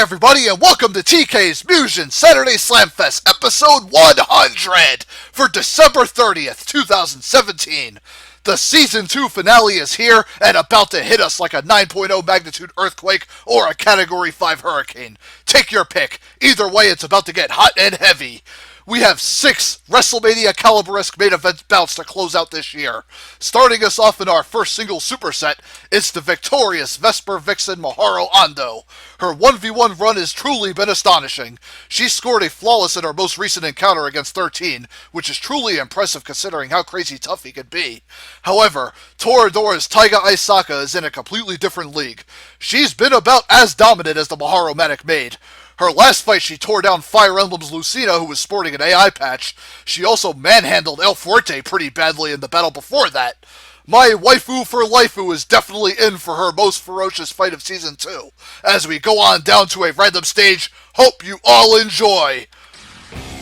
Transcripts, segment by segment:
everybody, and welcome to TK's Mugen Saturday Slamfest, episode 100 for December 30th, 2017. The Season 2 finale is here and about to hit us like a 9.0 magnitude earthquake or a Category 5 hurricane. Take your pick. Either way, it's about to get hot and heavy. We have 6 WrestleMania caliber-esque main event bouts to close out this year. Starting us off in our first single superset, it's the victorious Vesper Vixen Mahara Ando. Her 1v1 run has truly been astonishing. She scored a flawless in her most recent encounter against 13, which is truly impressive considering how crazy tough he could be. However, Toradora's Taiga Aisaka is in a completely different league. She's been about as dominant as the Mahara Manic Maid. Her last fight, she tore down Fire Emblem's Lucina, who was sporting an AI patch. She also manhandled El Fuerte pretty badly in the battle before that. My waifu for Laifu is definitely in for her most ferocious fight of Season 2. As we go on down to a random stage, hope you all enjoy.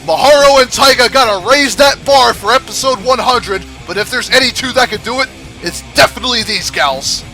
Mahara and Taiga gotta raise that bar for episode 100, but if there's any two that can do it, it's definitely these gals.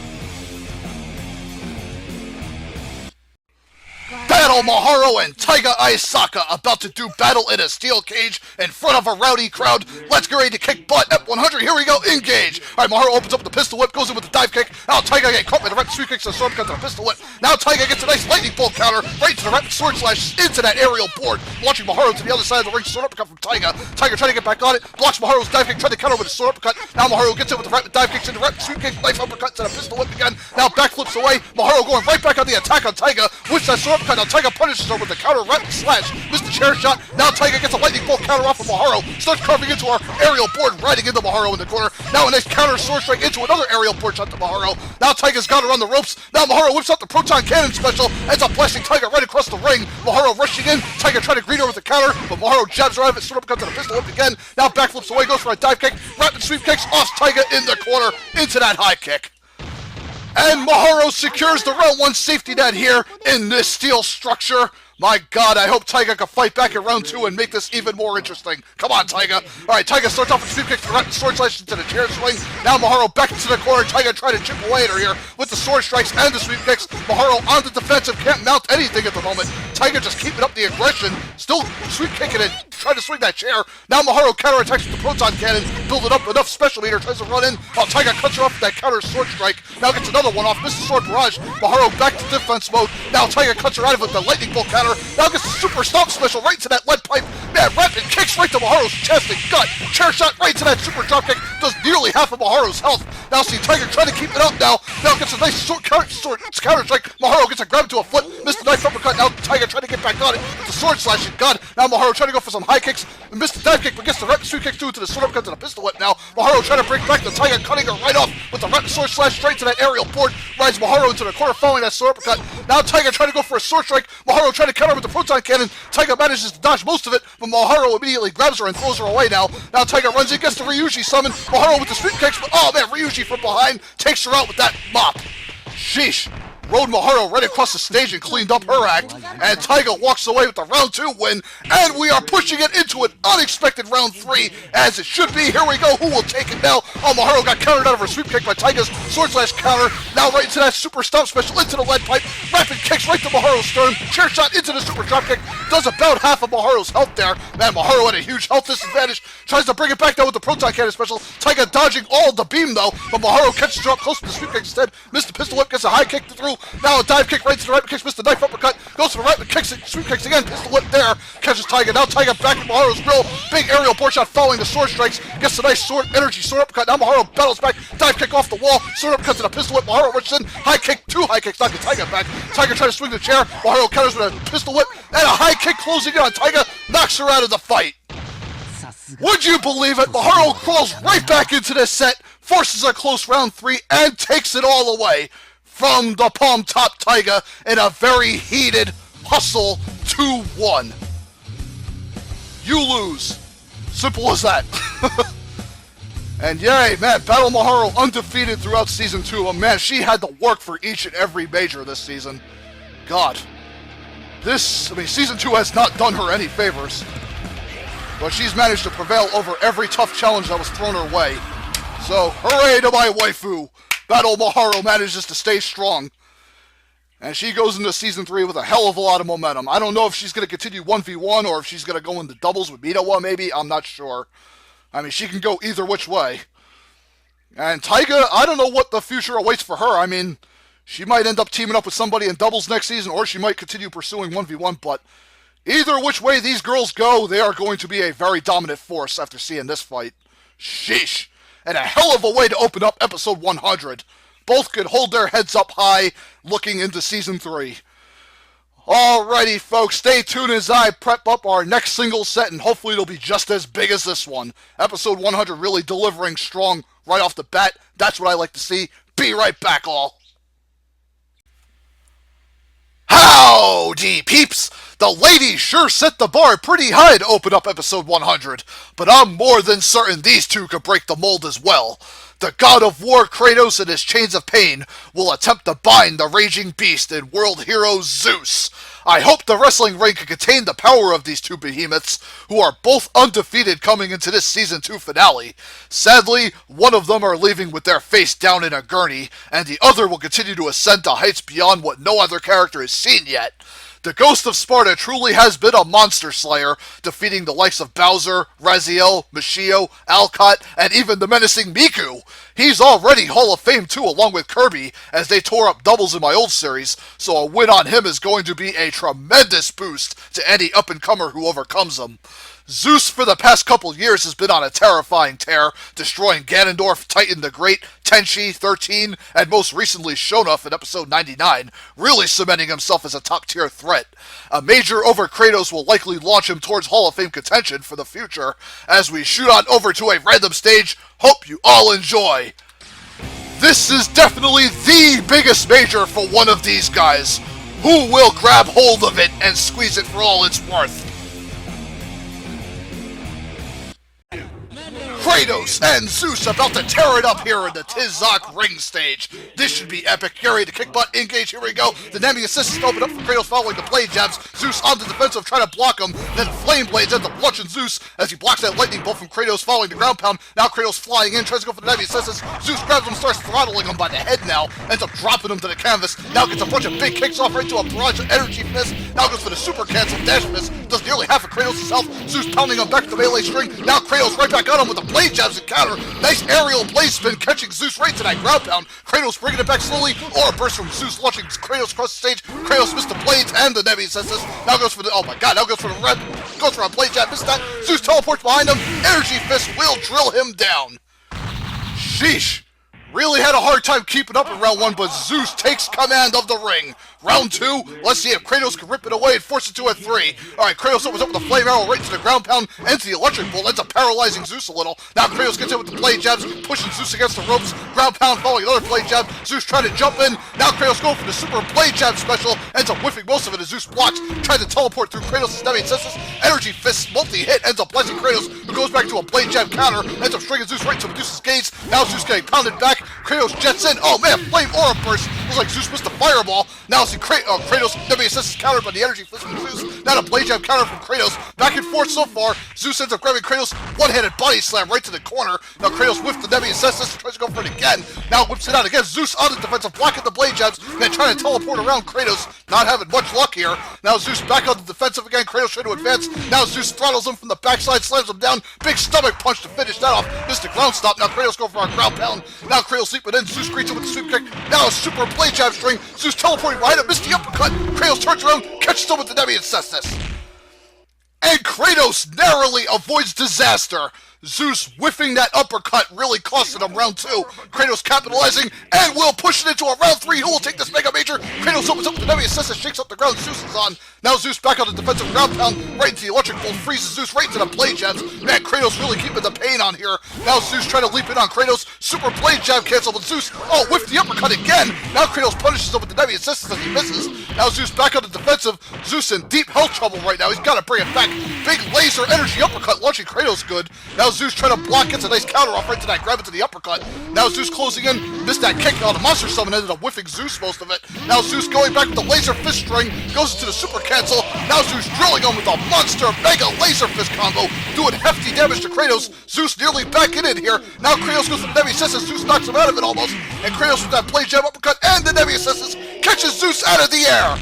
Battle Mahara and Taiga Aisaka about to do battle in a steel cage in front of a rowdy crowd. Let's get ready to kick butt at 100. Here we go, engage. Alright, Mahara opens up with the pistol whip, goes in with the dive kick. Now Taiga gets caught by the rapid sweep kicks and sword cut to the pistol whip. Now Taiga gets a nice lightning bolt counter right to the rapid sword slash into that aerial board. Launching Mahara to the other side of the ring, sword uppercut from Taiga. Taiga trying to get back on it, blocks Maharo's dive kick, trying to counter with a sword uppercut. Now Mahara gets it with the rapid dive kicks into rapid sweep kick, knife uppercut to the pistol whip again. Now backflips away. Mahara going right back on the attack on Taiga, which that sword uppercut. Now Taiga punishes her with the counter rapid slash. Missed the chair shot. Now Taiga gets a lightning bolt counter off of Mahara. Starts carving into our aerial board, riding into Mahara in the corner. Now a nice counter sword strike into another aerial board shot to Mahara. Now Taiga's got her on the ropes. Now Mahara whips out the proton cannon special. Ends up blasting Taiga right across the ring. Mahara rushing in. Taiga trying to greet her with a counter, but Mahara jabs her out of it. Sword uppercut to the pistol whip again. Now backflips away, goes for a dive kick. Rapid sweep kicks off Taiga in the corner into that high kick. And Mahara secures the round 1 safety net here in this steel structure. My God, I hope Taiga can fight back in round 2 and make this even more interesting. Come on, Taiga. Alright, Taiga starts off with sweep kicks, rapid sword slash into the chair swing. Now Mahara back into the corner. Taiga trying to chip away at her here with the sword strikes and the sweep kicks. Mahara on the defensive, can't mount anything at the moment. Taiga just keeping up the aggression, still sweep kicking it, trying to swing that chair. Now Mahara counterattacks with the proton cannon, building up enough special meter, tries to run in. While Taiga cuts her off with that counter sword strike. Now gets another one off, misses sword barrage. Mahara back to defense mode. Now Taiga cuts her out of it with the lightning bolt counter. Now gets the super stomp special right to that lead pipe. Man, rapid kicks right to Maharo's chest and gut. Chair shot right to that super drop kick. Does nearly half of Maharo's health. Now see Taiga trying to keep it up now. Now gets a nice counter strike. Mahara gets a grab to a foot. Missed the knife uppercut. Now Taiga trying to get back on it with the sword slash and gun. Now Mahara trying to go for some high kicks. And missed the dive kick, but gets the rapid sweep kick to the sword uppercut to the pistol whip now. Mahara trying to break back the Taiga, cutting her right off with the rapid sword slash straight to that aerial board. Rides Mahara into the corner following that sword uppercut. Now Taiga trying to go for a sword strike. Mahara trying to counter with the proton cannon. Taiga manages to dodge most of it, but Mahara immediately grabs her and throws her away now. Now Taiga runs in, gets the Ryuji summon. Mahara with the sweep kicks, but oh man, Ryuji from behind takes her out with that mop. Sheesh. Rode Mahara right across the stage and cleaned up her act, and Taiga walks away with the round 2 win, and we are pushing it into an unexpected round 3, as it should be. Here we go, who will take it now? Oh, Mahara got countered out of her sweep kick by Taiga's sword slash counter, now right into that super stomp special, into the lead pipe, rapid kicks right to Maharo's stern, chair shot into the super drop kick, does about half of Maharo's health there. Man, Mahara had a huge health disadvantage, tries to bring it back down with the proton cannon special, Taiga dodging all the beam though, but Mahara catches her up close to the sweep kick instead, missed the pistol whip, gets a high kick through. Now a dive kick right to the rapid kicks, missed the knife uppercut, goes to the rapid kicks, sweep kicks again, pistol whip there, catches Taiga. Now Taiga back at Maharo's grill, big aerial board shot following the sword strikes, gets the nice sword uppercut. Now Mahara battles back, dive kick off the wall, sword uppercut to the pistol whip. Mahara rushes in, high kick, 2 high kicks, knocking Taiga back. Taiga trying to swing the chair, Mahara counters with a pistol whip, and a high kick closing in on Taiga, knocks her out of the fight. Would you believe it? Mahara crawls right back into this set, forces a close round 3, and takes it all away from the palm top Taiga in a very heated hustle 2-1. You lose. Simple as that. And yay, man, Battle Mahara undefeated throughout Season 2. And man, she had to work for each and every major this season. God. Season 2 has not done her any favors. But she's managed to prevail over every tough challenge that was thrown her way. So, hooray to my waifu! Battle Mahara manages to stay strong. And she goes into Season 3 with a hell of a lot of momentum. I don't know if she's going to continue 1v1 or if she's going to go into doubles with Minowa maybe. I'm not sure. I mean, she can go either which way. And Taiga, I don't know what the future awaits for her. I mean, she might end up teaming up with somebody in doubles next season, or she might continue pursuing 1v1, but either which way these girls go, they are going to be a very dominant force after seeing this fight. Sheesh. And a hell of a way to open up episode 100. Both could hold their heads up high looking into Season 3. Alrighty, folks, stay tuned as I prep up our next single set, and hopefully it'll be just as big as this one. Episode 100 really delivering strong right off the bat. That's what I like to see. Be right back, all. Howdy, peeps! The ladies sure set the bar pretty high to open up episode 100, but I'm more than certain these two could break the mold as well. The god of war Kratos and his chains of pain will attempt to bind the raging beast in world hero Zeus. I hope the wrestling ring can contain the power of these two behemoths, who are both undefeated coming into this Season 2 finale. Sadly, one of them are leaving with their face down in a gurney, and the other will continue to ascend to heights beyond what no other character has seen yet. The Ghost of Sparta truly has been a monster slayer, defeating the likes of Bowser, Raziel, Mashio, Alcott, and even the menacing Miku. He's already Hall of Fame too, along with Kirby, as they tore up doubles in my old series, so a win on him is going to be a tremendous boost to any up-and-comer who overcomes him. Zeus for the past couple years has been on a terrifying tear, destroying Ganondorf, Titan the Great, Tenchi, 13, and most recently Shonoff in episode 99, really cementing himself as a top-tier threat. A major over Kratos will likely launch him towards Hall of Fame contention for the future. As we shoot on over to a random stage, hope you all enjoy. This is definitely the biggest major for one of these guys. Who will grab hold of it and squeeze it for all it's worth? Kratos and Zeus about to tear it up here in the Tizak ring stage. This should be epic. Gary to kick butt, engage, here we go. The MDC Assassins open up for Kratos following the blade jabs. Zeus on the defensive trying to block him. Then Flame Blades ends up launching Zeus as he blocks that lightning bolt from Kratos following the ground pound. Now Kratos flying in, tries to go for the MDC Assassins. Zeus grabs him, starts throttling him by the head now. Ends up dropping him to the canvas. Now gets a bunch of big kicks off right to a barrage of energy fist. Now goes for the super cancel dash fist. Does nearly half of Kratos' health. Zeus pounding him back to the melee string. Now Kratos right back on him with the blade jabs and counter. Nice aerial blade spin catching Zeus right to that ground pound. Kratos bringing it back slowly, or a burst from Zeus launching Kratos across the stage. Kratos missed the blades and the MDC Assassins. Now goes for the, oh my god, now goes for the red, goes for a blade jab, missed that. Zeus teleports behind him. Energy fist will drill him down. Sheesh. Really had a hard time keeping up in round 1, but Zeus takes command of the ring. Round 2, let's see if Kratos can rip it away and force it to a 3. Alright, Kratos opens up with a flame arrow right to the ground pound, into the electric bolt, ends up paralyzing Zeus a little. Now Kratos gets in with the blade jabs, pushing Zeus against the ropes. Ground pound following another blade jab. Zeus trying to jump in. Now Kratos going for the super blade jab special, ends up whiffing most of it as Zeus blocks, trying to teleport through Kratos' MDC. Energy fist multi-hit, ends up blessing Kratos, who goes back to a blade jab counter, ends up stringing Zeus right to Medusa's gaze. Now Zeus getting pounded back. Kratos jets in. Oh man, flame aura burst. Looks like Zeus missed a fireball. Now see Kratos MDC is countered by the energy fist from Zeus. Now the blade jab counter from Kratos. Back and forth so far. Zeus ends up grabbing Kratos. One-handed body slam right to the corner. Now Kratos whiffed the MDC, tries to go for it again. Now whips it out again. Zeus on the defensive, blocking the blade jabs, then trying to teleport around Kratos. Not having much luck here. Now Zeus back on the defensive again. Kratos trying to advance. Now Zeus throttles him from the backside, slams him down. Big stomach punch to finish that off. Missed the ground stop. Now Kratos going for a ground pound. Now Kratos leaping in. Zeus greets him with the sweep kick. Now a super blade jab string. Zeus teleporting behind him. Missed the uppercut. Kratos turns around, catches him with the MDC. And Kratos narrowly avoids disaster. Zeus whiffing that uppercut really costing him round 2. Kratos capitalizing and will push it into a round 3. Who will take this mega major? Kratos opens up with the MDC, shakes up the ground Zeus is on. Now Zeus back on the defensive ground pound, right into the electric bolt, freezes Zeus right into the blade jabs. Man, Kratos really keeping the pain on here. Now Zeus trying to leap in on Kratos. Super blade jab cancel, but Zeus, oh, whiffed the uppercut again. Now Kratos punishes him with the MDC as he misses. Now Zeus back on the defensive. Zeus in deep health trouble right now. He's got to bring it back. Big laser energy uppercut launching Kratos good. Now Zeus trying to block, gets a nice counter off right to that, grab it to the uppercut. Now Zeus closing in, missed that kick. The monster summon ended up whiffing Zeus most of it. Now Zeus going back with the laser fist string, goes into the super cancel. Now Zeus drilling him with a monster mega laser fist combo, doing hefty damage to Kratos. Zeus nearly back in it here. Now Kratos goes for the MDC, Zeus knocks him out of it almost. And Kratos with that blade jab uppercut and the MDC catches Zeus out of the air.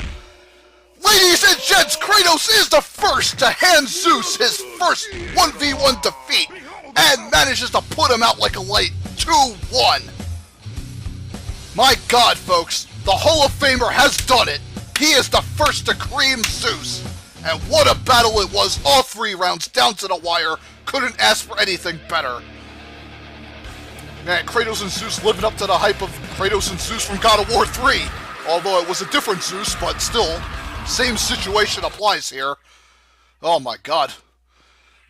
Ladies and gents, Kratos is the first to hand Zeus his first 1v1 defeat and manages to put him out like a light 2-1. My God, folks, the Hall of Famer has done it. He is the first to cream Zeus. And what a battle it was, all 3 rounds down to the wire. Couldn't ask for anything better. Man, Kratos and Zeus living up to the hype of Kratos and Zeus from God of War 3. Although it was a different Zeus, but still, same situation applies here. Oh my God.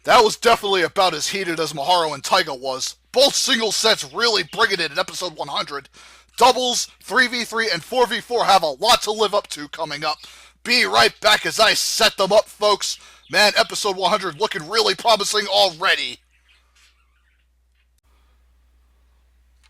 That was definitely about as heated as Mahara and Taiga was. Both single sets really bringing it in episode 100. Doubles, 3v3, and 4v4 have a lot to live up to coming up. Be right back as I set them up, folks. Man, episode 100 looking really promising already.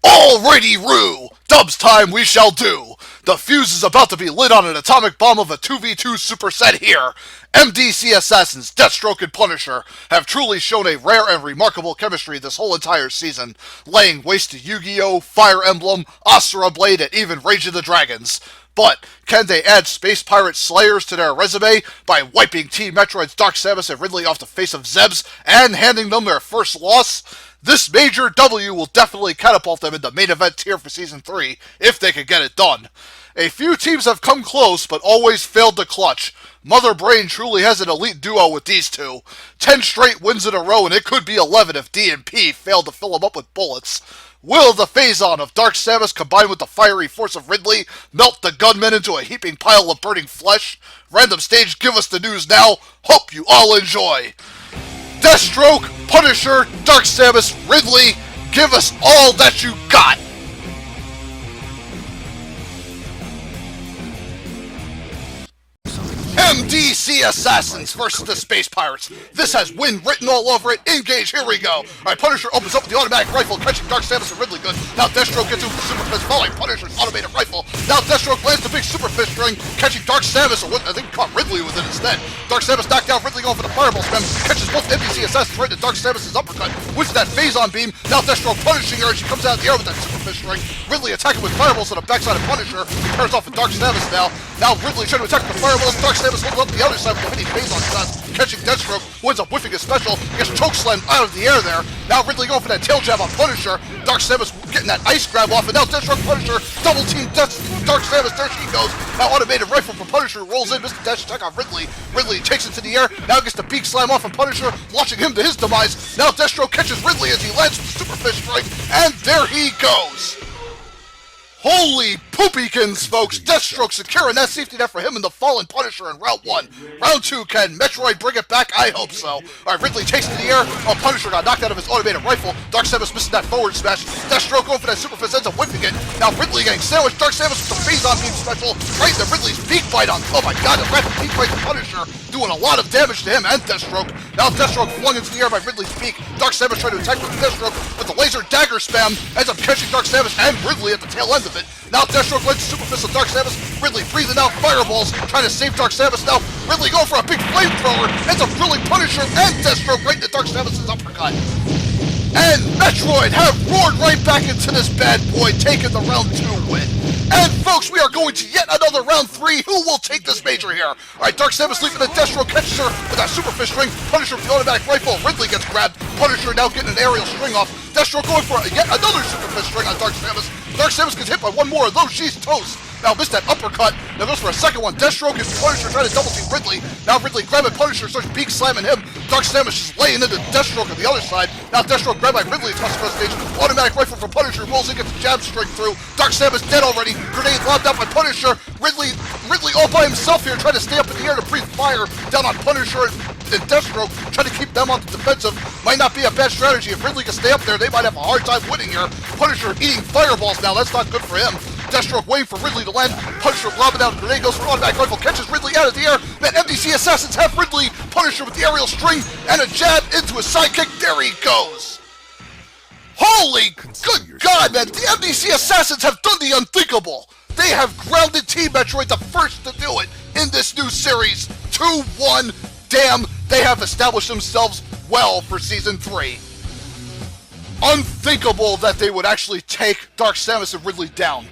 Alrighty, Roo! Dubs time we shall do! The fuse is about to be lit on an atomic bomb of a 2v2 superset here. MDC Assassins, Deathstroke, and Punisher have truly shown a rare and remarkable chemistry this whole entire season, laying waste to Yu-Gi-Oh!, Fire Emblem, Asura Blade, and even Rage of the Dragons. But can they add Space Pirate Slayers to their resume by wiping Team Metroid's Dark Samus and Ridley off the face of Zebs and handing them their first loss? This major W will definitely catapult them into main event tier for Season 3, if they can get it done. A few teams have come close, but always failed to clutch. Mother Brain truly has an elite duo with these two. 10 straight wins in a row, and it could be 11 if D&P failed to fill them up with bullets. Will the Phazon of Dark Samus combined with the fiery force of Ridley melt the gunmen into a heaping pile of burning flesh? Random Stage, give us the news now. Hope you all enjoy. Deathstroke, Punisher, Dark Samus, Ridley, give us all that you got! MDC Assassins versus the Space Pirates. This has win written all over it. Engage, here we go. Alright, Punisher opens up with the automatic rifle, catching Dark Samus and Ridley good. Now Deathstroke gets into the Super Fist, following Punisher's automated rifle. Now Deathstroke lands the big Super Fist string, catching Dark Samus, or I think he caught Ridley with it instead. Dark Samus knocked down Ridley going for the Fireball spam, catches both MDC Assassins right into Dark Samus' uppercut, wins that Phazon beam. Now Deathstroke punishing her, and she comes out of the air with that Super Fist string. Ridley attacking with Fireballs on the backside of Punisher, pairs off with Dark Samus now. Now Ridley trying to attack with the Fireballs, Dark Samus holds up the other side with the mini Phazon shots, catching Deathstroke, who ends up whiffing his special, gets chokeslammed out of the air there. Now Ridley going for that tail jab on Punisher, Dark Samus getting that ice grab off, and now Deathstroke Punisher, double team Dark Samus, there she goes. Now automated rifle from Punisher, rolls in, Mr. Dash attack on Ridley. Ridley takes it to the air, now gets the beak slam off on Punisher, launching him to his demise. Now Deathstroke catches Ridley as he lands with the Super Fist strike, and there he goes. Holy poopykins, folks! Deathstroke securing that safety net for him and the fallen Punisher in round 1. Round 2, can Metroid bring it back? I hope so. Alright, Ridley takes it to the air. Oh, Punisher got knocked out of his automated rifle. Dark Samus missing that forward smash. Deathstroke going for that Super Fist, ends up whipping it. Now Ridley getting sandwiched. Dark Samus with the Phazon beam special. Right into Ridley's beak bite on. Oh my God, the rapid beak bite to Punisher, doing a lot of damage to him and Deathstroke. Now Deathstroke flung into the air by Ridley's beak. Dark Samus trying to attack with Deathstroke, but the laser dagger spam ends up catching Dark Samus and Ridley at the tail end of it. Now Deathstroke lets Super Fist of Dark Samus. Ridley breathing out fireballs, trying to save Dark Samus now. Ridley going for a big flamethrower, ends up drilling Punisher and Deathstroke right into Dark Samus' uppercut. And Metroid have roared right back into this bad boy, taking the round 2 win. And folks, we are going to yet another round 3. Who will take this major here? Alright, Dark Samus leaping at Deathstroke, catches her with that Super Fist string. Punisher with the automatic rifle. Ridley gets grabbed. Punisher now getting an aerial string off. Deathstroke going for yet another Super Fist string on Dark Samus. Dark Samus gets hit by one more of those. She's toast. Now missed that uppercut. Now goes for a second one. Deathstroke and Punisher trying to double team Ridley. Now Ridley grabbing Punisher, starts beak slamming him. Dark Samus just laying into Deathstroke on the other side. Now Deathstroke grabbed by Ridley across the first stage. Automatic rifle from Punisher, rolls in, gets the jab straight through. Dark Samus dead already. Grenade lobbed out by Punisher. Ridley all by himself here, trying to stay up in the air to breathe fire down on Punisher and Deathstroke, trying to keep them on the defensive. Might not be a bad strategy. If Ridley can stay up there, they might have a hard time winning here. Punisher eating fireballs now. That's not good for him. Deathstroke waiting for Ridley to land. Punisher lobbing out. Grenade goes for automatic rifle. Catches Ridley out of the air. Man, MDC Assassins have Ridley. Punisher with the aerial string and a jab into his sidekick. There he goes. Holy good God, man. The MDC Assassins have done the unthinkable. They have grounded Team Metroid, the first to do it in this new series. 2-1. Damn, they have established themselves well for Season 3. Unthinkable that they would actually take Dark Samus and Ridley down.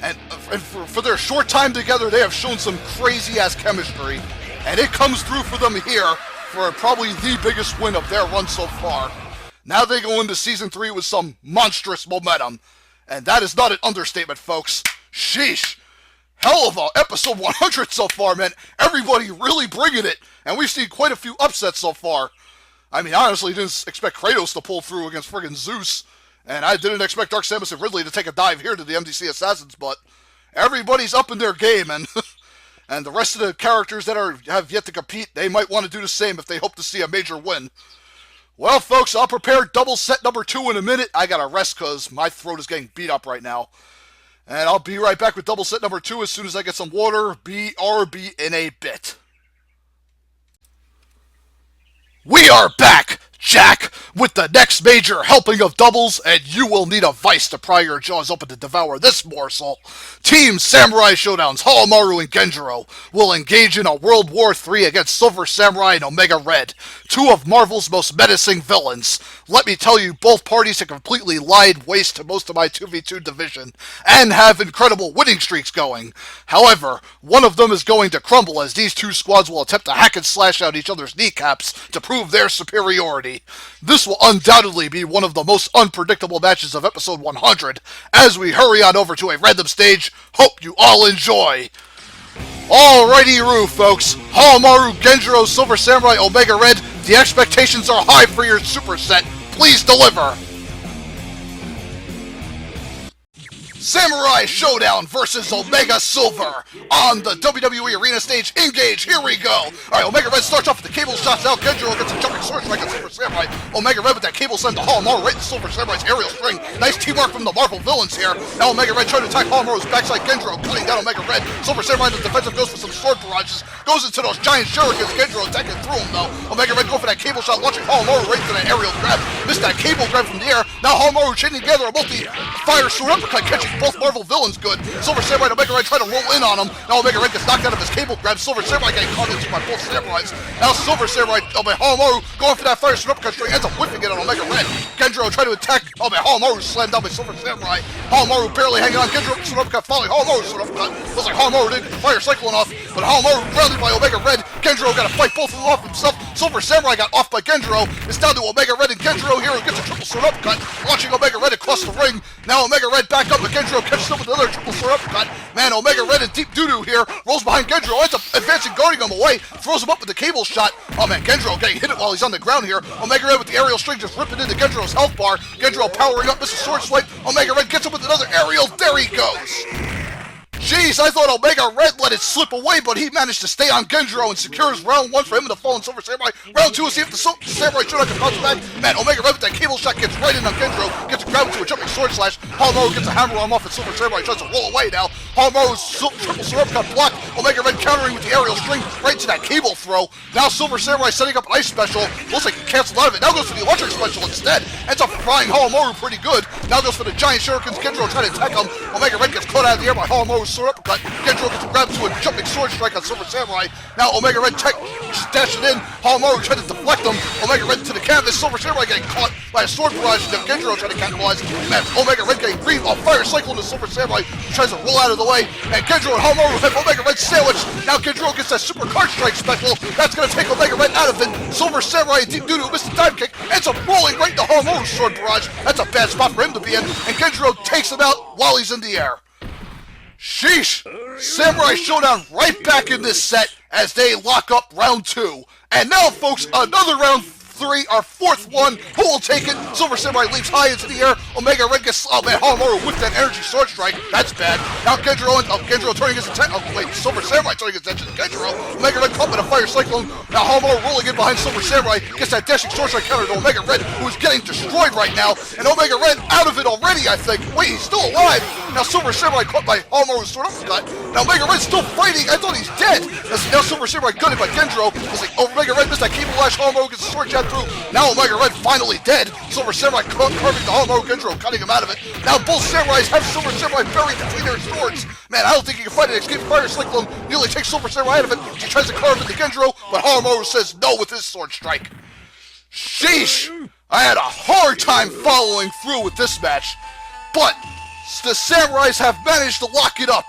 And for their short time together, they have shown some crazy-ass chemistry. And it comes through for them here for probably the biggest win of their run so far. Now they go into Season 3 with some monstrous momentum. And that is not an understatement, folks. Sheesh. Hell of a episode 100 so far, man. Everybody really bringing it. And we've seen quite a few upsets so far. I mean, honestly, didn't expect Kratos to pull through against friggin' Zeus. And I didn't expect Dark Samus and Ridley to take a dive here to the MDC Assassins, but everybody's up in their game, and and the rest of the characters that have yet to compete, they might want to do the same if they hope to see a major win. Well, folks, I'll prepare double set number 2 in a minute. I gotta rest because my throat is getting beat up right now. And I'll be right back with double set number 2 as soon as I get some water. BRB in a bit. We are back, Jack, with the next major helping of doubles, and you will need a vice to pry your jaws open to devour this morsel. Team Samurai Showdown's Holomaru and Genjiro will engage in a World War III against Silver Samurai and Omega Red, 2 of Marvel's most menacing villains. Let me tell you, both parties have completely lied waste to most of my 2v2 division, and have incredible winning streaks going. However, one of them is going to crumble as these 2 squads will attempt to hack and slash out each other's kneecaps to prove their superiority. This will undoubtedly be one of the most unpredictable matches of episode 100, as we hurry on over to a random stage. Hope you all enjoy! Alrighty-roo, folks. Holomaru, Genjiro, Silver Samurai, Omega Red, the expectations are high for your superset. Please deliver! Samurai Showdown versus Omega Silver on the WWE Arena stage. Engage, here we go. Alright, Omega Red starts off with the cable shots out. Genjiro gets a jumping sword strike on Silver Samurai. Omega Red with that cable send to Holomaru right in Silver Samurai's aerial string. Nice teamwork from the Marvel villains here. Now Omega Red trying to attack Holomaru's backside. Genjiro cutting down Omega Red. Silver Samurai in the defensive goes for some sword barrages. Goes into those giant shurikens. Genjiro attacking through him though. Omega Red go for that cable shot, launching Holomaru right into that aerial grab. Missed that cable grab from the air. Now Holomaru chaining together a multi-fire sword uppercut, catching both Marvel villains good. Silver Samurai and Omega Red try to roll in on him. Now Omega Red gets knocked out of his cable grab. Silver Samurai getting caught into by both Samurais. Now Silver Samurai, Holomaru going for that fire sword uppercut straight, ends up whipping it on Omega Red. Genjiro trying to attack, Holomaru slammed down by Silver Samurai. Holomaru barely hanging on. Genjiro sword uppercut following Holomaru's sword uppercut. Looks like Holomaru didn't get the fire cyclone off, but Holomaru grounded by Omega Red. Genjiro got to fight both of them off himself. Silver Samurai got off by Genjiro. It's down to Omega Red and Genjiro here, who gets a triple sword uppercut, launching Omega Red across the ring. Now Omega Red back up, but Genjiro catches up with another triple sword uppercut. Man, Omega Red in deep doo-doo here, rolls behind Genjiro, ends up advancing, guarding him away, throws him up with the cable shot. Oh man, Genjiro getting hit it while he's on the ground here. Omega Red with the aerial string just ripping into Genjiro's health bar. Genjiro powering up, misses sword swipe. Omega Red gets him with another aerial. There he goes. Jeez, I thought Omega Red let it slip away, but he managed to stay on Genjiro and secures round 1 for him and the fallen Silver Samurai. Round 2, see if the Samurai Shodown can bounce back. Man, Omega Red with that cable shot gets right in on Genjiro, gets grabbed to a jumping sword slash. Holomaru gets a hammer arm off and Silver Samurai tries to roll away now. Holomaru's triple sword uppercut blocked. Omega Red countering with the aerial string right to that cable throw. Now Silver Samurai setting up an ice special. Looks like he canceled out of it. Now goes for the electric special instead. Ends up frying Holomaru pretty good. Now goes for the giant shurikens. Genjiro trying to attack him. Omega Red gets caught out of the air by Holomaru's sword uppercut. Genjiro gets grabbed to a jumping sword strike on Silver Samurai. Now Omega Red dashing in. Holomaru trying to deflect him. Omega Red to the canvas. Silver Samurai getting caught by a sword barrage. Now Genjiro trying to capitalize. Man, Omega Red getting breathed on fire cycle into Silver Samurai, who tries to roll out of the way. And Genjiro and Holomaru have Omega Red sandwiched. Now Genjiro gets that super card strike special. That's going to take Omega Red out of it. Silver Samurai deep doo-doo missed the dive kick. Ends up rolling right into Holomaru's sword barrage. That's a bad spot for him to be in. And Genjiro takes him out while he's in the air. Sheesh! Samurai Showdown right back in this set as they lock up round 2. And now, folks, another round 3, our 4th one. Who will take it? Silver Samurai leaps high into the air. Omega Red gets... Oh, man, Holomaru with that energy sword strike. That's bad. Now Genjiro turning his attention... Oh, wait, Silver Samurai turning his attention to Genjiro. Omega Red caught in a fire cyclone. Now Holomaru rolling in behind Silver Samurai. Gets that dashing sword strike counter to Omega Red, who is getting destroyed right now. And Omega Red out of it already, I think. Wait, he's still alive. Now Silver Samurai caught by Holomaru's sword uppercut. Now Omega Red's still fighting. I thought he's dead. Now Silver Samurai gutted by Genjiro. It's like Omega Red missed that cable lash. Holomaru gets the sword jab through. Now Omega Red finally dead. Silver Samurai carving the Holomaru Genjiro, cutting him out of it. Now both Samurais have Silver Samurai buried between their swords. Man, I don't think he can fight it. Escape fire cyclone nearly takes Silver Samurai out of it. She tries to carve into Genjiro, but Holomaru says no with his sword strike. Sheesh! I had a hard time following through with this match, but the samurais have managed to lock it up.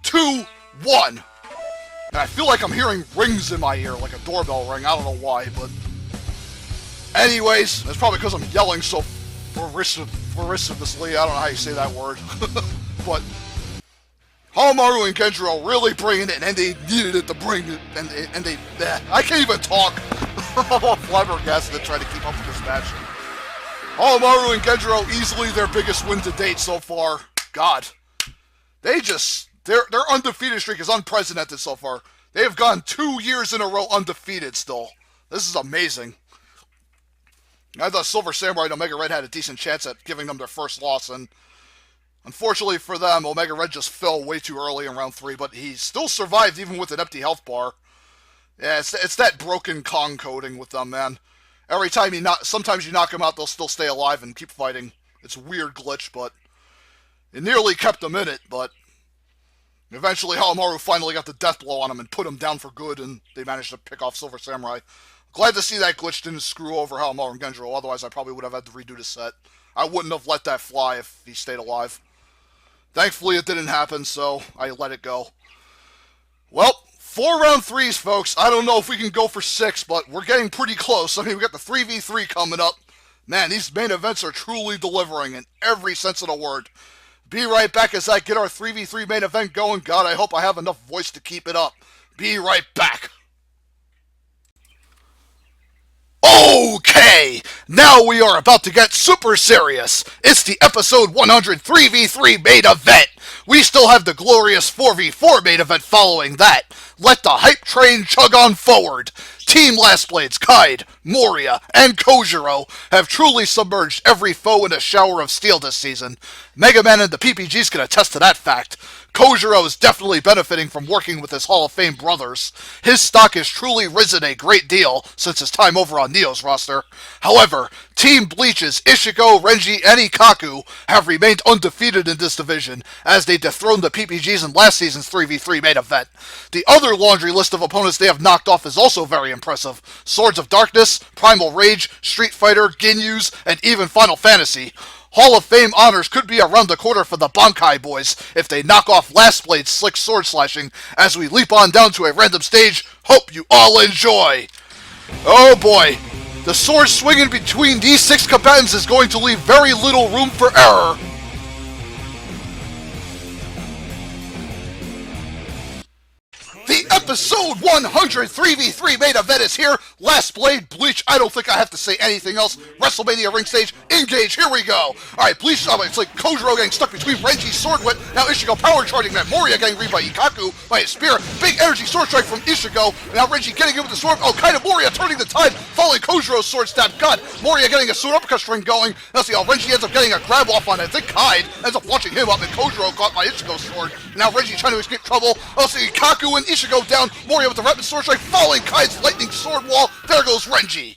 2-1. And I feel like I'm hearing rings in my ear, like a doorbell ring. I don't know why, but... Anyways, it's probably because I'm yelling so ferociously. I don't know how you say that word. But... Hamaru and Genjiro really bringing it, and they needed it to bring it, and they... I can't even talk. I'm all flabbergasted to try to keep up with this match. Hamaru and Genjiro easily their biggest win to date so far. God. They just... Their undefeated streak is unprecedented so far. They have gone 2 years in a row undefeated still. This is amazing. I thought Silver Samurai and Omega Red had a decent chance at giving them their first loss, and unfortunately for them, Omega Red just fell way too early in round 3, but he still survived even with an empty health bar. Yeah, it's that broken Kong coding with them, man. Every time sometimes you knock them out, they'll still stay alive and keep fighting. It's a weird glitch, but it nearly kept them in it, but eventually Hamaru finally got the death blow on him and put him down for good, and they managed to pick off Silver Samurai. Glad to see that glitch didn't screw over Hamaru and Genjiro, otherwise I probably would have had to redo the set. I wouldn't have let that fly if he stayed alive. Thankfully it didn't happen, so I let it go. Well, 4 round 3s, folks. I don't know if we can go for 6, but we're getting pretty close. I mean, we got the 3v3 coming up. Man, these main events are truly delivering in every sense of the word. Be right back as I get our 3v3 main event going. God, I hope I have enough voice to keep it up. Be right back. Okay, now we are about to get super serious. It's the episode 100 3v3 main event. We still have the glorious 4v4 main event following that. Let the hype train chug on forward. Team Last Blades, Kaid, Moria, and Kojiro have truly submerged every foe in a shower of steel this season. Mega Man and the PPGs can attest to that fact. Kojiro is definitely benefiting from working with his Hall of Fame brothers. His stock has truly risen a great deal since his time over on Neo's roster. However, Team Bleach's Ishiko, Renji, and Ikaku have remained undefeated in this division as they dethroned the PPGs in last season's 3v3 main event. The other laundry list of opponents they have knocked off is also very impressive. Swords of Darkness, Primal Rage, Street Fighter, Ginyus, and even Final Fantasy. Hall of Fame honors could be around the corner for the Bankai boys if they knock off Last Blade's slick sword slashing as we leap on down to a random stage. Hope you all enjoy! Oh boy, the sword swinging between these 6 combatants is going to leave very little room for error. The episode 100 3v3 main event is here. Last Blade, Bleach, I don't think I have to say anything else. WrestleMania ring stage, engage, here we go. Alright, Bleach, it's like Kojiro getting stuck between Renji's sword whip. Now Ishiko power charging that. Moria getting read by Ikaku by his spear. Big energy sword strike from Ishiko. Now Renji getting in with the sword. Oh, kind of Moria turning the tide, following Kojiro's sword stab. God, Moria getting a sword uppercut string going. Now see how Renji ends up getting a grab off on it. I think Kaid ends up launching him up, and Kojiro caught by Ishiko's sword. Now Renji trying to escape trouble. Oh, see Ikaku and Ishiko down. Moria with the rapid sword strike, following Kaid's lightning sword wall. There goes Renji.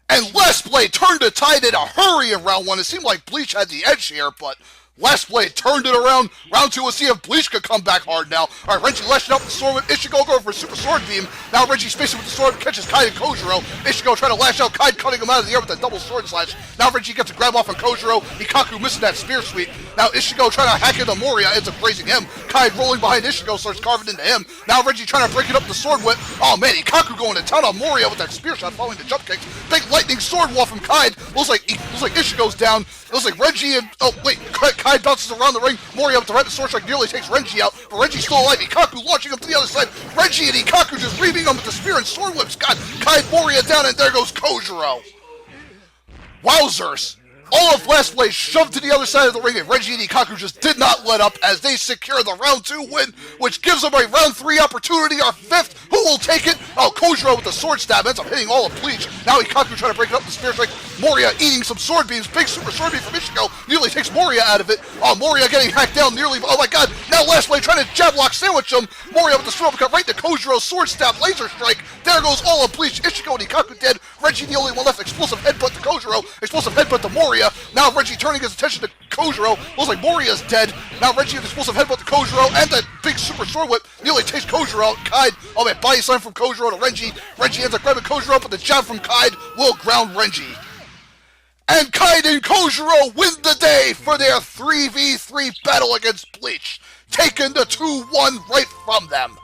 And Last Blade turned the tide in a hurry in round 1. It seemed like Bleach had the edge here, but Last Blade turned it around. Round 2, we'll see if Bleach could come back hard now. Alright, Renji lashing out with the sword with Ishiko going for a super sword beam. Now Renji spacing with the sword, catches Kaid and Kojiro. Ishiko trying to lash out, Kaid cutting him out of the air with a double sword slash. Now Renji gets a grab off on Kojiro. Ikaku missing that spear sweep. Now Ishiko trying to hack into Moria, ends up grazing him. Kaid rolling behind Ishiko, starts carving into him. Now Renji trying to break it up the sword whip. Oh man, Ikaku going to town on Moria with that spear shot following the jump kick. Big lightning sword wall from Kaid. Looks like Ishiko's down. It looks like Renji and... Oh wait, Kaid bounces around the ring. Moria with the rapid sword strike nearly takes Renji out, but Renji's still alive. Ikaku launching him to the other side. Renji and Ikaku just reaming him with the spear and sword whips. God, Kaid Moria down, and there goes Kojiro. Wowzers. All of Last Blade shoved to the other side of the ring, and Renji and Ikaku just did not let up as they secure the round 2 win, which gives them a round 3 opportunity, our 5th. Who will take it? Oh, Kojiro with the sword stab ends up hitting all of Bleach. Now Ikaku trying to break it up with the spear strike. Moria eating some sword beams. Big super sword beam from Ishiko nearly takes Moria out of it. Oh, Moria getting hacked down nearly. Oh my god. Now Last Blade trying to jab lock sandwich him. Moria with the sword uppercut right to Kojiro's sword stab laser strike. There goes all of Bleach. Ishiko and Ikaku dead. Renji the only one left. Explosive headbutt to Kojiro. Explosive headbutt to Moria. Now Renji turning his attention to Kojiro. Looks like Moria's dead. Now Renji with explosive headbutt to Kojiro and that big super sword whip nearly takes Kojiro out. Kaid, oh man, body slam from Kojiro to Renji. Renji ends up grabbing Kojiro, but the jab from Kaid will ground Renji. And Kaiden and Kojiro win the day for their 3v3 battle against Bleach, taking the 2-1 right from them.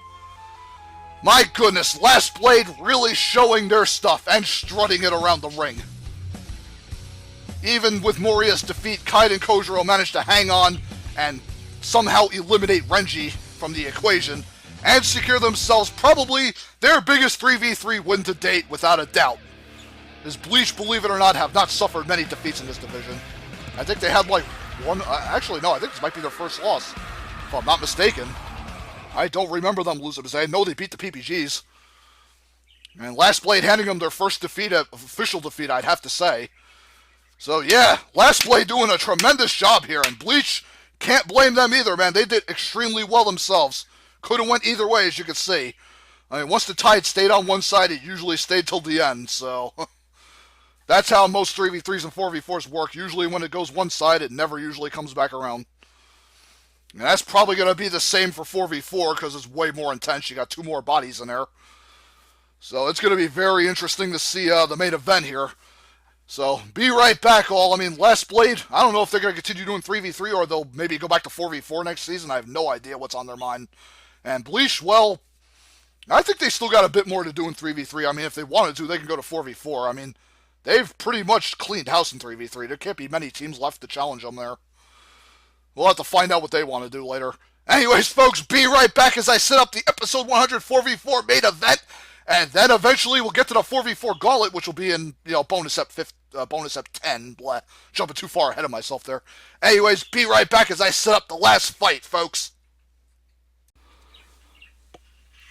My goodness, Last Blade really showing their stuff and strutting it around the ring. Even with Moriya's defeat, Kaiden and Kojiro managed to hang on and somehow eliminate Renji from the equation and secure themselves probably their biggest 3v3 win to date, without a doubt. As Bleach, believe it or not, have not suffered many defeats in this division. I think they had like one, actually no, I think this might be their first loss, if I'm not mistaken. I don't remember them losing, because I know they beat the PPGs. And Last Blade handing them their first defeat, official defeat, I'd have to say. So yeah, Last Blade doing a tremendous job here, and Bleach, can't blame them either, man. They did extremely well themselves. Could have went either way, as you can see. I mean, once the tide stayed on one side, it usually stayed till the end, so... That's how most 3v3s and 4v4s work. Usually when it goes one side, it never usually comes back around. And that's probably going to be the same for 4v4, because it's way more intense. You got 2 more bodies in there. So it's going to be very interesting to see the main event here. So, be right back, all. I mean, Last Blade, I don't know if they're going to continue doing 3v3 or they'll maybe go back to 4v4 next season. I have no idea what's on their mind. And Bleach, well, I think they still got a bit more to do in 3v3. I mean, if they wanted to, they can go to 4v4. I mean, they've pretty much cleaned house in 3v3. There can't be many teams left to challenge them there. We'll have to find out what they want to do later. Anyways, folks, be right back as I set up the episode 100 4v4 main event. And then eventually we'll get to the 4v4 gauntlet, which will be in, bonus ep 10. Blah. Jumping too far ahead of myself there. Anyways, be right back as I set up the last fight, folks.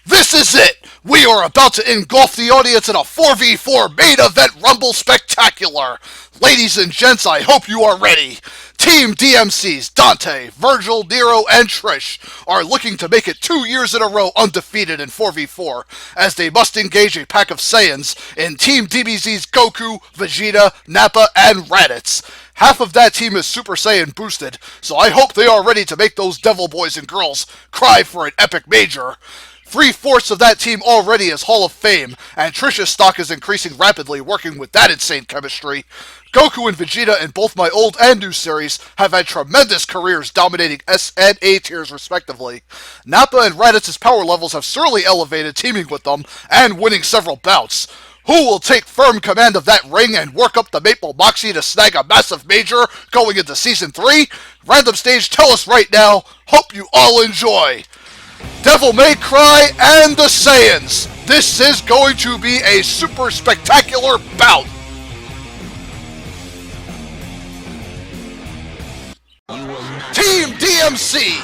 This is it! We are about to engulf the audience in a 4v4 main event Rumble Spectacular. Ladies and gents, I hope you are ready. Team DMC's Dante, Virgil, Nero, and Trish are looking to make it 2 years in a row undefeated in 4v4, as they must engage a pack of Saiyans in Team DBZ's Goku, Vegeta, Nappa, and Raditz. Half of that team is Super Saiyan boosted, so I hope they are ready to make those devil boys and girls cry for an epic major. 3/4 of that team already is Hall of Fame, and Trish's stock is increasing rapidly working with that insane chemistry. Goku and Vegeta in both my old and new series have had tremendous careers dominating S and A tiers respectively. Nappa and Raditz's power levels have surely elevated teaming with them and winning several bouts. Who will take firm command of that ring and work up the Maple Moxie to snag a massive major going into Season 3? Random Stage, tell us right now. Hope you all enjoy. Devil May Cry and the Saiyans. This is going to be a super spectacular bout. Team DMC,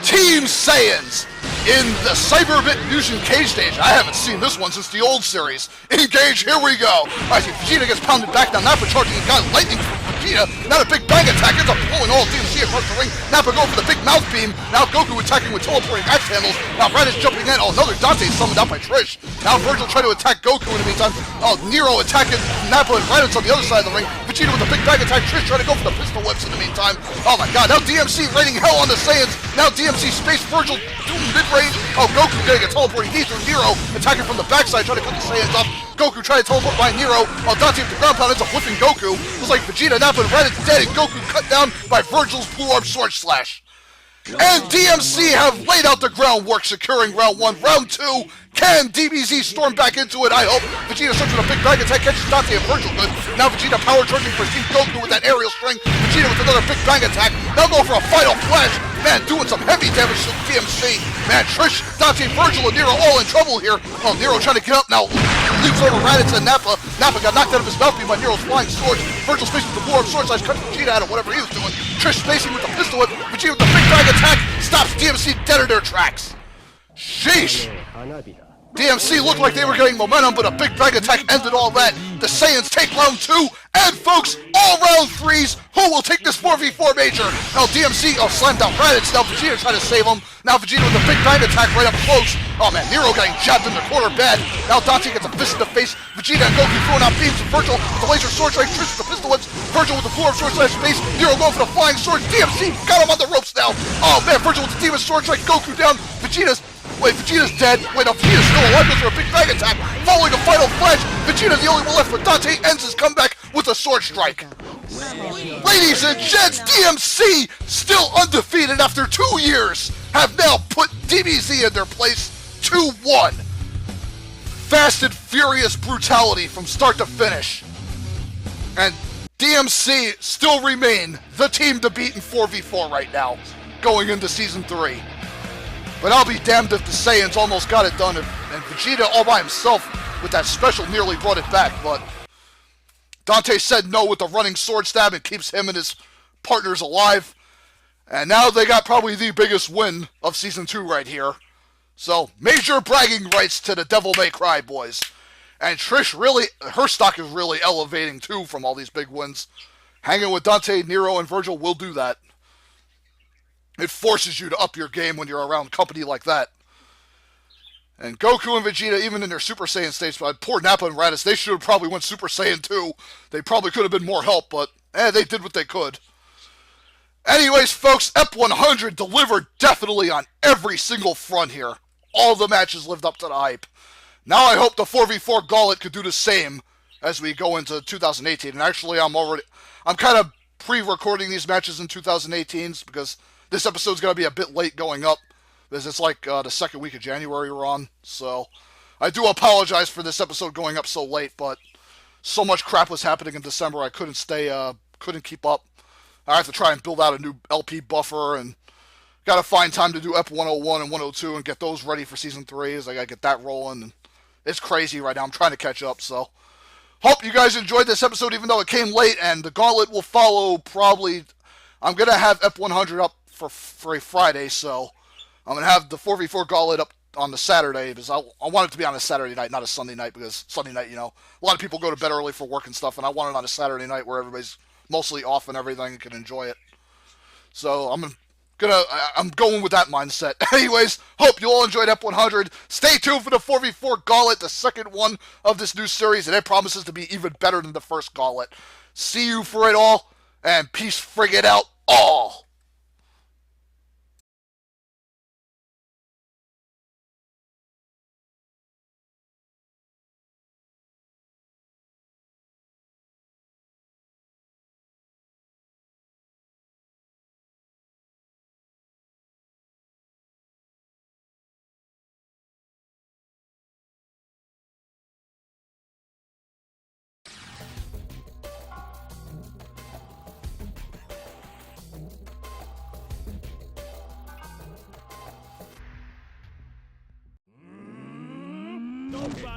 Team Saiyans, in the Cyberbit Fusion Cage stage. I haven't seen this one since the old series. Engage, here we go. I see Vegeta gets pounded back down. Nappa charging and got lightning from Vegeta. Not a big bang attack. Ends up pulling all DMC across the ring. Nappa going for the big mouth beam. Now Goku attacking with teleporting axe handles. Now Raditz jumping in. Oh, another Dante summoned out by Trish. Now Virgil trying to attack Goku in the meantime. Oh, Nero attacking Nappa and Raditz on the other side of the ring. Vegeta with a big bang attack. Trish trying to go for the pistol whips in the meantime. Oh my god, now DMC raining hell on the Saiyans. Now DMC space Virgil doing mid-range. Oh, Goku getting a teleporting knee through Nero, attacking from the backside, trying to cut the Saiyans up. Goku trying to teleport by Nero, while Dante with the ground pound ends up whipping Goku. Looks like Vegeta, Nappa, and Raditz dead, and Goku cut down by Virgil's blue orb sword slash. And DMC have laid out the groundwork, securing round 1. Round 2, can DBZ storm back into it? I hope. Vegeta starts with a big bang attack, catches Dante and Virgil good. Now Vegeta power charging for Team Goku with that aerial string. Vegeta with another big bang attack. Now going for a final flash. Man, doing some heavy damage to DMC. Man, Trish, Dante, Virgil, and Nero all in trouble here. Oh, Nero trying to get up now. Leaps over Raditz and Nappa. Nappa got knocked out of his mouth beam by Nero's flying sword. Virgil spacing with the blue orb sword slash cutting Vegeta out of whatever he was doing. Trish spacing with the pistol whip. Vegeta with the big bang attack stops DMC dead in their tracks. Sheesh. DMC looked like they were getting momentum, but a big bang attack ended all that. The Saiyans take round 2, and folks, all round 3s. Who will take this 4v4 major? Now DMC, slammed out Raditz. Now Vegeta trying to save him. Now Vegeta with a big bang attack right up close. Oh man, Nero getting jabbed in the corner bad. Now Dante gets a fist in the face. Vegeta and Goku throwing out beams. And Virgil with the laser sword strike. Trish with the pistol whips. Virgil with the blue orb sword slash space. Nero going for the flying sword. DMC got him on the ropes now. Oh man, Virgil with the demon sword strike. Goku down. Vegeta's dead. Wait, no, Vegeta's still alive. Goes for a big bang attack. Following a final flash. Vegeta the only one left, but Dante ends his comeback with a sword strike. Ladies and gents, DMC, still undefeated after 2 years, have now put DBZ in their place 2-1. Fast and furious brutality from start to finish. And DMC still remain the team to beat in 4v4 right now, going into Season 3. But I'll be damned if the Saiyans almost got it done, and Vegeta all by himself with that special nearly brought it back, but Dante said no with the running sword stab and keeps him and his partners alive. And now they got probably the biggest win of Season 2 right here. So, major bragging rights to the Devil May Cry boys. And Trish really, her stock is really elevating too from all these big wins. Hanging with Dante, Nero, and Virgil will do that. It forces you to up your game when you're around company like that. And Goku and Vegeta, even in their Super Saiyan states, but poor Nappa and Raditz, they should have probably went Super Saiyan 2. They probably could have been more help, but they did what they could. Anyways, folks, EP 100 delivered definitely on every single front here. All the matches lived up to the hype. Now I hope the 4v4 Gauntlet could do the same as we go into 2018. And actually, I'm kind of pre-recording these matches in 2018 because this episode's going to be a bit late going up. Because it's like the second week of January we're on. So I do apologize for this episode going up so late, but so much crap was happening in December I couldn't keep up. I have to try and build out a new LP buffer and got to find time to do EP 101 and 102 and get those ready for Season 3 as I got to get that rolling. And it's crazy right now. I'm trying to catch up, so hope you guys enjoyed this episode even though it came late, and the Gauntlet will follow probably. I'm going to have EP 100 up for a Friday, so I'm going to have the 4v4 Gauntlet up on the Saturday because I want it to be on a Saturday night, not a Sunday night, because Sunday night, a lot of people go to bed early for work and stuff, and I want it on a Saturday night where everybody's mostly off and everything and can enjoy it. So I'm going with that mindset. Anyways, hope you all enjoyed EP 100. Stay tuned for the 4v4 Gauntlet, the second one of this new series, and it promises to be even better than the first Gauntlet. See you for it all, and peace friggin' out all!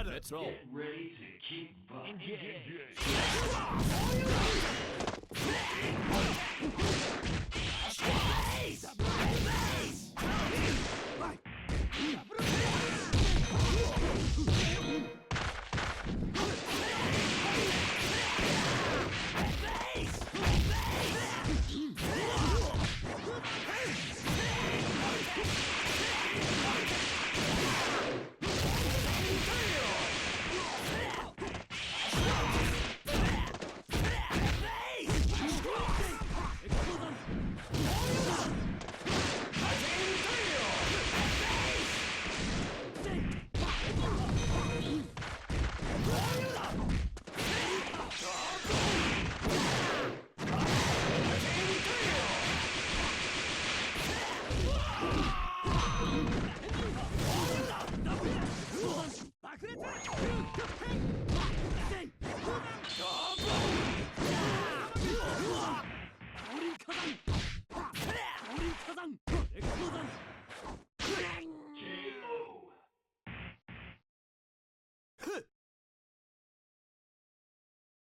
Let's roll. Get ready to keep bucking.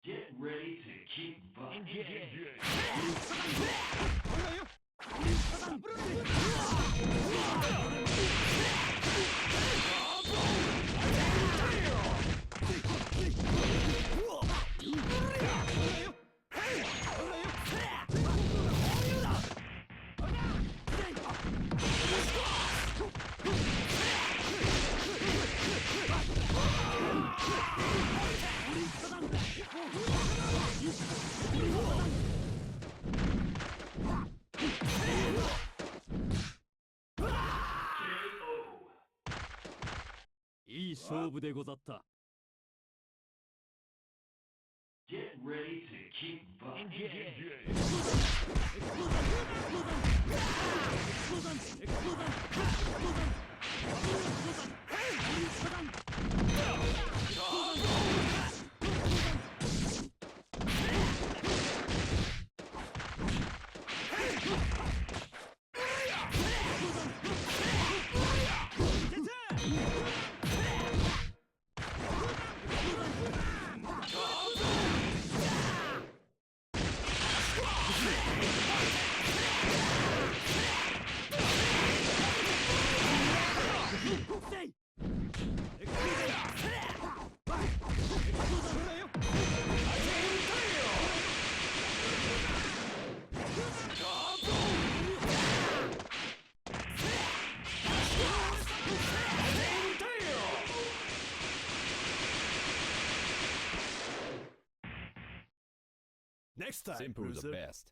Get ready to keep bucking. Get Ready to kick butt. Next time, Simple the loser. best.